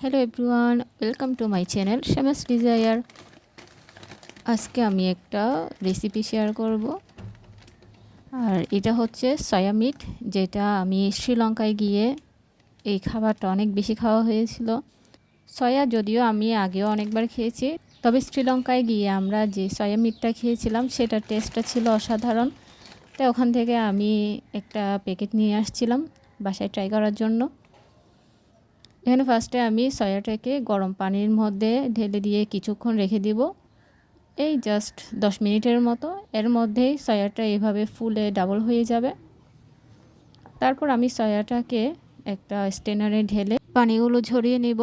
Hello everyone, welcome to my channel শামাস desire. আজকে আমি একটা রেসিপি শেয়ার করব। আর এটা হচ্ছে সয়া মিট, যেটা আমি শ্রীলঙ্কায় গিয়ে এই খাবারটা অনেক বেশি খাওয়া হয়েছিল। সয়া যদিও আমি আগেও অনেকবার খেয়েছি, তবে শ্রীলঙ্কায় গিয়ে আমরা যে সয়া মিটটা খেয়েছিলাম সেটার টেস্টটা ছিল অসাধারণ। তাই ওখান থেকে আমি একটা প্যাকেট নিয়ে আসছিলাম বাসায় ট্রাই করার জন্য। এখানে ফার্স্টে আমি সয়াটাকে গরম পানির মধ্যে ঢেলে দিয়ে কিছুক্ষণ রেখে দিব, এই জাস্ট 10 মিনিটের মতো। এর মধ্যেই সয়াটা এভাবে ফুলে ডাবল হয়ে যাবে। তারপর আমি সয়াটাকে একটা স্ট্রেনারে ঢেলে পানিগুলো ঝরিয়ে নিব।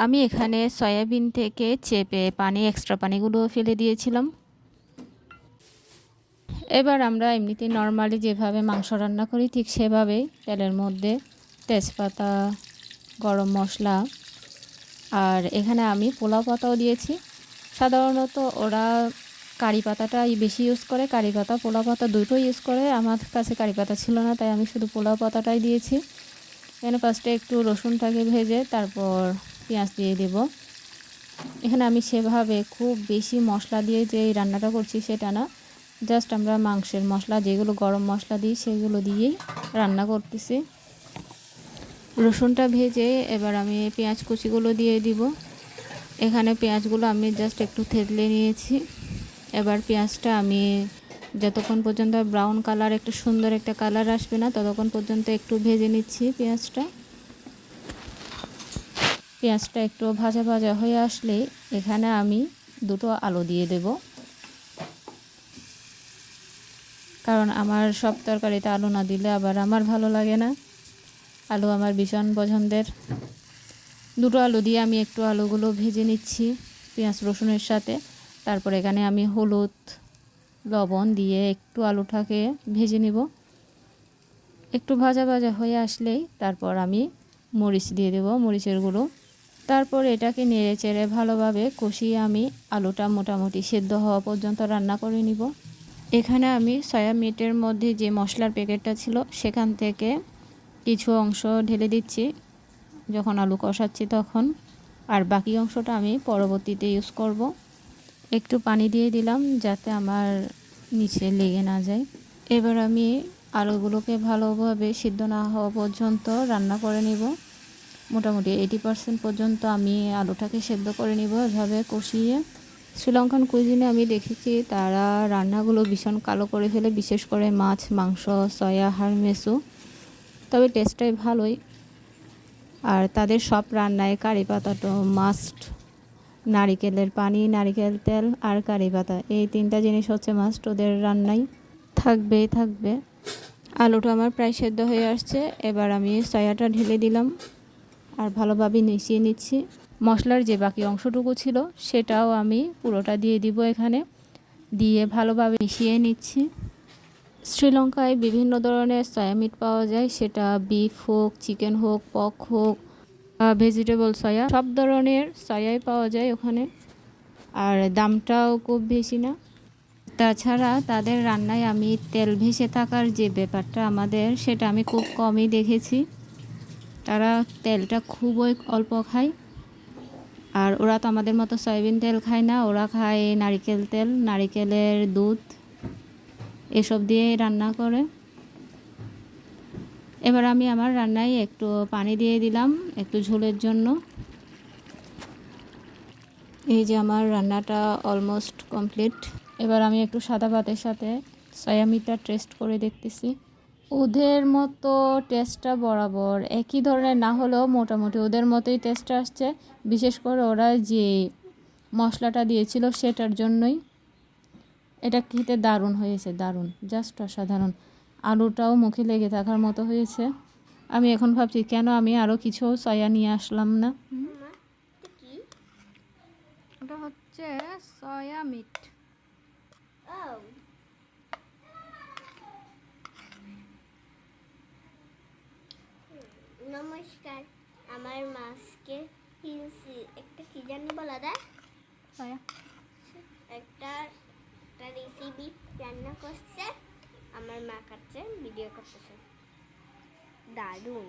আমি এখানে সয়াবিন থেকে চেপে এক্সট্রা পানিগুলো ফেলে দিয়েছিলাম। এবার আমরা এমনিতে নর্মালি যেভাবে মাংস রান্না করি ঠিক সেভাবেই তেলের মধ্যে তেজপাতা, গরম মশলা, আর এখানে আমি পোলাও পাতাও দিয়েছি। সাধারণত ওরা কারি পাতাটাই বেশি ইউজ করে, কারি পাতা পোলাও পাতা দুটোই ইউজ করে। আমার কাছে কারি পাতা ছিল না, তাই আমি শুধু পোলাও পাতাটাই দিয়েছি। এখানে ফার্স্টে একটু রসুনটাকে ভেজে তারপর পেঁয়াজ দিয়ে দেব। এখানে আমি সেভাবে খুব বেশি মশলা দিয়ে যে রান্নাটা করছি সেটা না, জাস্ট আমরা মাংসের মশলা যেগুলো গরম মশলা দিই সেগুলো দিয়েই রান্না করতেছি। রসুনটা ভেজে এবার আমি পেঁয়াজ কুচিগুলো দিয়ে দিব। এখানে পেঁয়াজগুলো আমি জাস্ট একটু থেতলে নিয়েছি। এবার পেঁয়াজটা আমি যতক্ষণ পর্যন্ত ব্রাউন কালার, একটা সুন্দর একটা কালার আসবে না ততক্ষণ পর্যন্ত একটু ভেজে নিচ্ছি পেঁয়াজটা একটু ভাজা ভাজা হয়ে আসলে এখানে আমি দুটো আলু দিয়ে দেব, কারণ আমার সব তরকারিতে আলু না দিলে আবার আমার ভালো লাগে না। আলু আমার ভীষণ পছন্দের। দুটো আলু দিয়ে আমি একটু আলুগুলো ভেজে নিচ্ছি পেঁয়াজ রসুনের সাথে। তারপর এখানে আমি হলুদ, লবণ দিয়ে একটু আলুটাকে ভেজে নিব। একটু ভাজা ভাজা হয়ে আসলেই তারপর আমি মরিচ দিয়ে দেব, মরিচের গুঁড়ো। তারপর এটাকে নেড়ে চেড়ে ভালোভাবে কষিয়ে আমি আলুটা মোটামুটি সেদ্ধ হওয়া পর্যন্ত রান্না করে নিব। এখানে আমি সয়া মিটের মধ্যে যে মশলার প্যাকেটটা ছিল সেখান থেকে কিছু অংশ ঢেলে দিচ্ছি যখন আলু কষাচ্ছি তখন, আর বাকি অংশটা আমি পরবর্তীতে ইউজ করব। একটু পানি দিয়ে দিলাম যাতে আমার নিচে লেগে না যায়। এবার আমি আলুগুলোকে ভালোভাবে সিদ্ধ না হওয়া পর্যন্ত রান্না করে নিব। মোটামুটি 80% পর্যন্ত আমি আলুটাকে সেদ্ধ করে নিব এভাবে কষিয়ে। শ্রীলঙ্কান কুইজিনে আমি দেখেছি তারা রান্নাগুলো ভীষণ কালো করে ফেলে, বিশেষ করে মাছ, মাংস, সয়া, হাড়মেসু। তবে টেস্টটাই ভালোই। আর তাদের সব রান্নায় কারি পাতাটা মাস্ট। নারিকেলের পানি, নারিকেল তেল আর কারি পাতা, এই তিনটা জিনিস হচ্ছে মাস্ট, ওদের রান্নায় থাকবে। আলুটা আমার প্রায় সেদ্ধ হয়ে আসছে। এবার আমি সয়াটা ঢেলে দিলাম আর ভালোভাবে মিশিয়ে নিচ্ছি। মশলার যে বাকি অংশটুকু ছিল সেটাও আমি পুরোটা দিয়ে দিব এখানে, দিয়ে ভালোভাবে মিশিয়ে নিচ্ছি। শ্রীলঙ্কায় বিভিন্ন ধরনের সয়া মিট পাওয়া যায়, সেটা বিফ হোক, চিকেন হোক, পক হোক, ভেজিটেবল সয়া, সব ধরনের সয়াই পাওয়া যায় ওখানে। আর দামটাও খুব বেশি না। তাছাড়া তাদের রান্নায় আমি তেল ভেসে থাকার যে ব্যাপারটা আমাদের, সেটা আমি খুব কমই দেখেছি। তারা তেলটা খুবই অল্প খায়। আর ওরা তো আমাদের মতো সয়াবিন তেল খায় না, ওরা খায় নারিকেল তেল, নারিকেলের দুধ, এসব দিয়ে রান্না করে। এবার আমি আমার রান্নায় একটু পানি দিয়ে দিলাম একটু ঝোলের জন্য। এই যে আমার রান্নাটা অলমোস্ট কমপ্লিট। এবার আমি একটু সাদা ভাতের সাথে সয়া মিটটা টেস্ট করে দেখতেছি। ওদের মতো টেস্টটা বরাবর একই ধরনের না হলেও মোটামুটি ওদের মতোই টেস্টটা আসছে, বিশেষ করে ওরা যে মশলাটা দিয়েছিল সেটার জন্যই। এটা খেতে দারুণ হয়েছে, দারুণ, জাস্ট অসাধারণ। আলুটাও মুখে লেগে থাকার মতো হয়েছে। আমি এখন ভাবছি কেন আমি আরও কিছু সয়া নিয়ে আসলাম না। ওটা হচ্ছে সয়া মিট। নমস্কার, আমার মাছকে একটা কি জানি বলা যায়, একটা রেসিপি রান্না করছে, আমার মা খাচ্ছে, ভিডিও করতেছে, দারুণ।